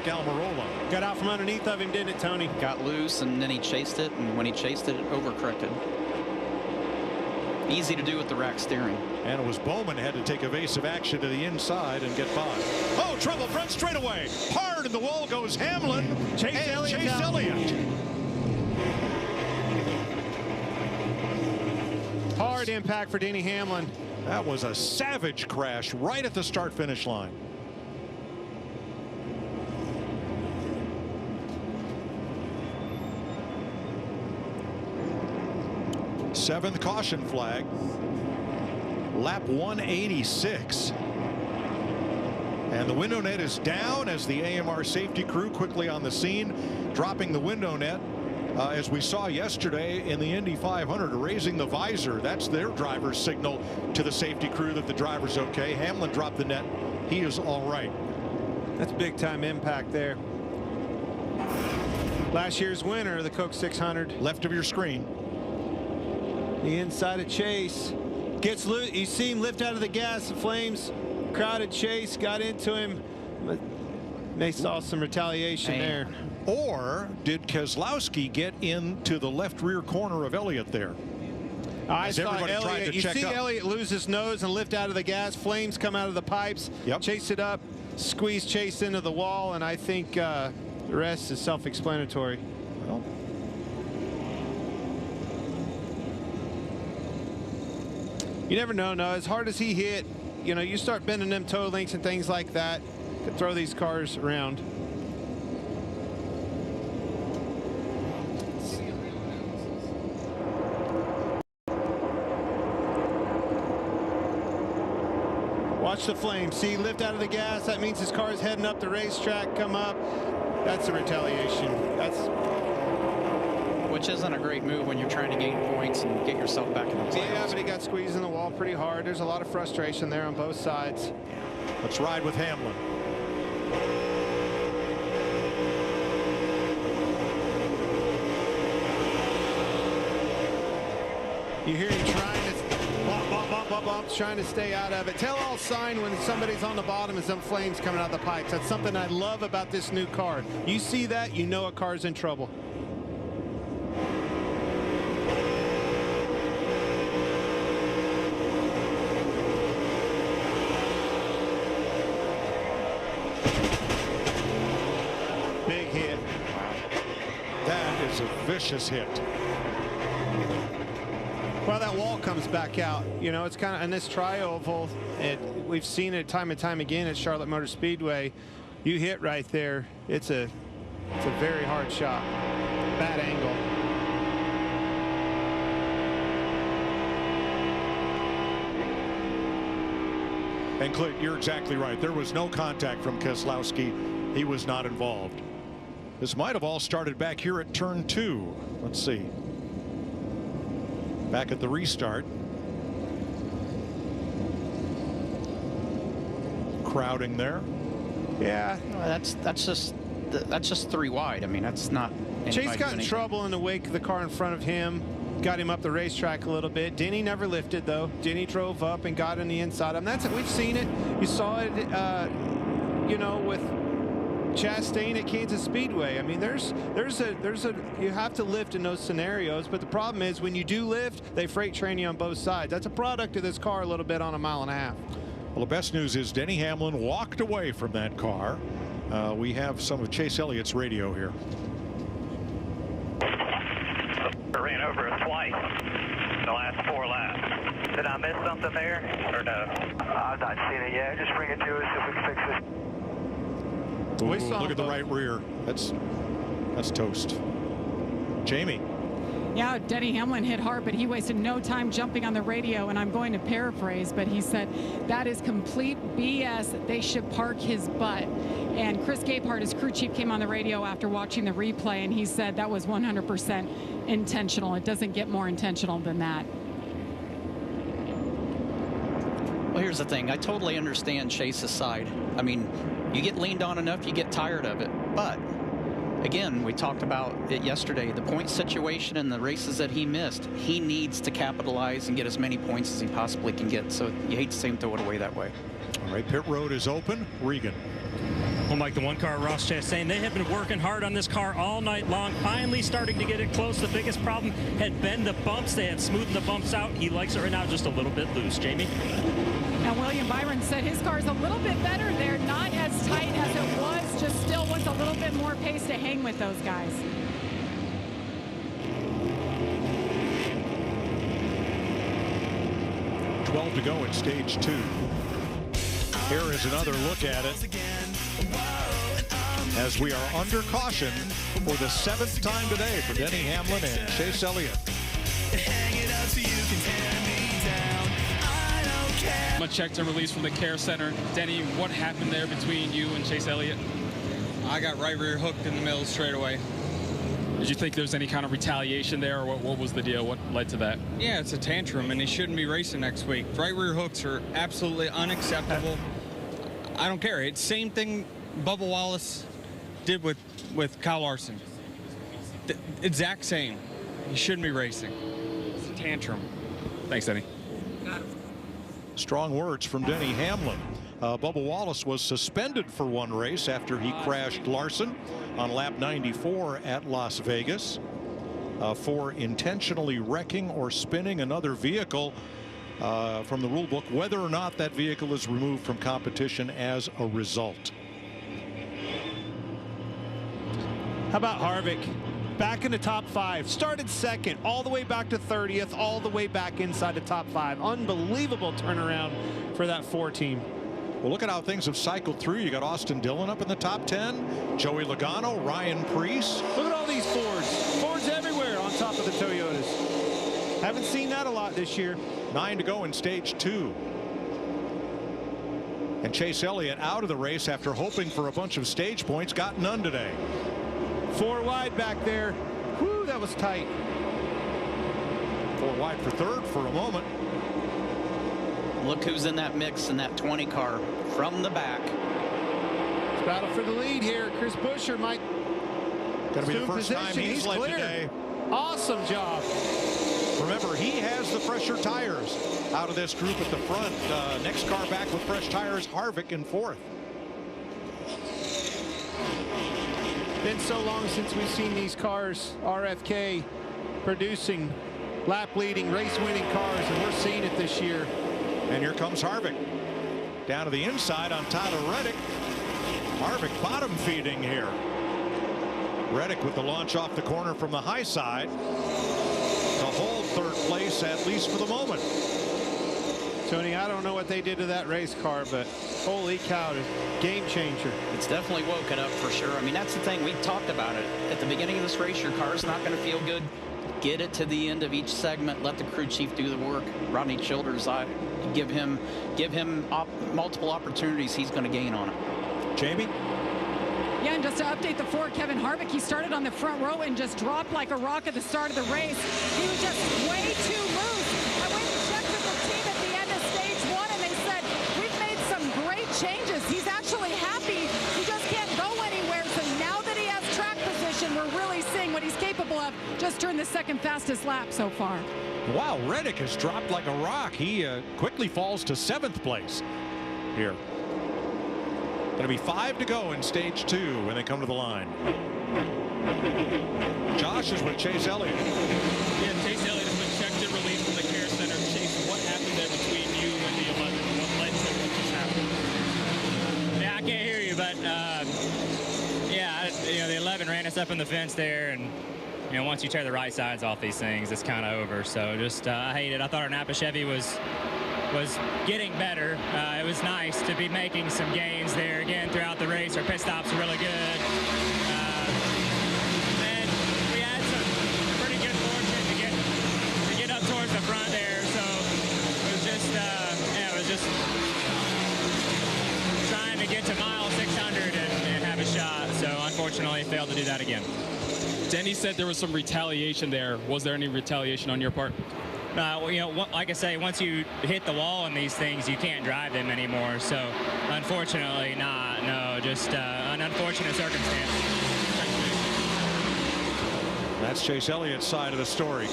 Mark Almirola. Got out from underneath of him, didn't it, Tony? Got loose, and then he chased it, and when he chased it, it overcorrected. Easy to do with the rack steering. And it was Bowman had to take evasive action to the inside and get by. Oh, trouble front straightaway. Hard in the wall goes Hamlin. Chase Elliott. Hard impact for Denny Hamlin. That was a savage crash right at the start-finish line. Seventh caution flag. Lap 186. And the window net is down as the AMR safety crew quickly on the scene, dropping the window net. As we saw yesterday in the Indy 500, raising the visor. That's their driver's signal to the safety crew that the driver's okay. Hamlin dropped the net. He is all right. That's big time impact there. Last year's winner, the Coke 600. Left of your screen. The inside of Chase. Gets loose. You see him lift out of the gas. The flames. Crowded Chase. Got into him. But they saw some retaliation there. Or did Keselowski get into the left rear corner of Elliott there? I saw Elliott. You see Elliott lose his nose and lift out of the gas. Flames come out of the pipes. Yep. Chase it up. Squeeze Chase into the wall. And I think the rest is self-explanatory. Well, you never know. No, as hard as he hit, you know, you start bending them toe links and things like that to throw these cars around. Watch the flames. See, lift out of the gas. That means his car is heading up the racetrack. Come up. That's a retaliation. Which isn't a great move when you're trying to gain points and get yourself back in the playoffs. Yeah, but he got squeezed in the wall pretty hard. There's a lot of frustration there on both sides. Let's ride with Hamlin. You hear him trying to trying to stay out of it. Tell all sign when somebody's on the bottom and some flames coming out of the pipes. That's something I love about this new car. You see that, you know a car's in trouble. Big hit. That is a vicious hit. Well, that wall comes back out. You know, it's kind of in this tri-oval. We've seen it time and time again at Charlotte Motor Speedway. You hit right there. It's a very hard shot. Bad angle. And Clint, you're exactly right. There was no contact from Keselowski. He was not involved. This might have all started back here at turn 2. Let's see. Back at the restart. Crowding there. Yeah, that's just 3 wide. I mean, that's not. Chase got in trouble in the wake of the car in front of him. Got him up the racetrack a little bit. Denny never lifted though. Denny drove up and got on the inside. I mean, that's it. We've seen it. You saw it, you know, with Chastain at Kansas Speedway. I mean, there's a you have to lift in those scenarios, but the problem is when you do lift, they freight train you on both sides. That's a product of this car a little bit on a 1.5 miles. Well, the best news is Denny Hamlin walked away from that car. We have some of Chase Elliott's radio here. I ran over it twice in the last 4 laps. Did I miss something there or no? I've not seen it yet. Just bring it to us if we can fix this. Ooh, look at the right rear. That's toast. Jamie. Yeah, Denny Hamlin hit hard, but he wasted no time jumping on the radio, and I'm going to paraphrase, but he said that is complete BS. They should park his butt. And Chris Gabehart, his crew chief, came on the radio after watching the replay, and he said that was 100% intentional. It doesn't get more intentional than that. Well, here's the thing. I totally understand Chase's side. I mean, you get leaned on enough, you get tired of it. But again, we talked about it yesterday. The point situation and the races that he missed, he needs to capitalize and get as many points as he possibly can get. So you hate to see him throw it away that way. All right, pit road is open. Regan. Well, Mike, the one car Ross Chastain, they have been working hard on this car all night long, finally starting to get it close. The biggest problem had been the bumps. They had smoothed the bumps out. He likes it right now, just a little bit loose. Jamie? And William Byron said his car is a little bit better there, not as tight as it was, just still wants a little bit more pace to hang with those guys. To go in stage 2. Here is another look at it as we are under caution for the 7th time today for Denny Hamlin and Chase Elliott. A check to release from the care center. Denny, what happened there between you and Chase Elliott? I got right rear hooked in the middle straight away. Did you think there was any kind of retaliation there, or what was the deal? What led to that? Yeah, it's a tantrum, and he shouldn't be racing next week. Right rear hooks are absolutely unacceptable. I don't care. It's same thing Bubba Wallace did with Kyle Larson. The exact same. He shouldn't be racing. It's a tantrum. Thanks, Denny. Strong words from Denny Hamlin. Bubba Wallace was suspended for one race after he crashed Larson on lap 94 at Las Vegas for intentionally wrecking or spinning another vehicle from the rule book, whether or not that vehicle is removed from competition as a result. How about Harvick? Back in the top 5, started second, all the way back to 30th, all the way back inside the top 5. Unbelievable turnaround for that 4 team. Well, look at how things have cycled through. You got Austin Dillon up in the top 10, Joey Logano, Ryan Preece. Look at all these Fords. Fords everywhere on top of the Toyotas. Haven't seen that a lot this year. 9 to go in stage 2. And Chase Elliott out of the race after hoping for a bunch of stage points, got none today. 4 wide back there. Whew, that was tight. 4 wide for 3rd for a moment. Look who's in that mix in that 20 car from the back. It's battle for the lead here. Chris Buescher might Going to be the first time he's led today. Awesome job. Remember, he has the fresher tires out of this group at the front. Next car back with fresh tires, Harvick in 4th. Been so long since we've seen these cars, RFK, producing lap-leading, race-winning cars, and we're seeing it this year. And here comes Harvick. Down to the inside on Tyler Reddick. Harvick bottom feeding here. Reddick with the launch off the corner from the high side to hold 3rd place, at least for the moment. Tony, I don't know what they did to that race car, but holy cow, game changer. It's definitely woken up for sure. I mean, that's the thing. We talked about it at the beginning of this race. Your car's not going to feel good. Get it to the end of each segment. Let the crew chief do the work. Rodney Childers, I give him multiple opportunities. He's going to gain on it. Jamie? Yeah, and just to update the 4, Kevin Harvick, he started on the front row and just dropped like a rock at the start of the race. He was just way too loose. I went and checked with the team at the end of stage 1, and they said, we've made some great changes. He's actually happy. He just can't go anywhere. So now that he has track position, we're really seeing what he's capable of just during the 2nd fastest lap so far. Wow, Reddick has dropped like a rock. He quickly falls to 7th place here. Going to be 5 to go in stage 2 when they come to the line. Josh is with Chase Elliott. Yeah, Chase Elliott has been checked and released from the care center. Chase, what happened there between you and the 11? What led to what just happened? Yeah, I can't hear you, but yeah, the 11 ran us up in the fence there, and once you tear the right sides off these things, it's kind of over. So just I hate it. I thought our Napa Chevy was getting better. It was nice to be making some gains there again throughout the race. Our pit stops were really good. And we had some pretty good fortune to get up towards the front there. So it was just trying to get to mile 600 and have a shot. So unfortunately failed to do that again. Denny said there was some retaliation there. Was there any retaliation on your part? Well, like I say, once you hit the wall in these things, you can't drive them anymore. So, unfortunately, no, just an unfortunate circumstance. That's Chase Elliott's side of the story.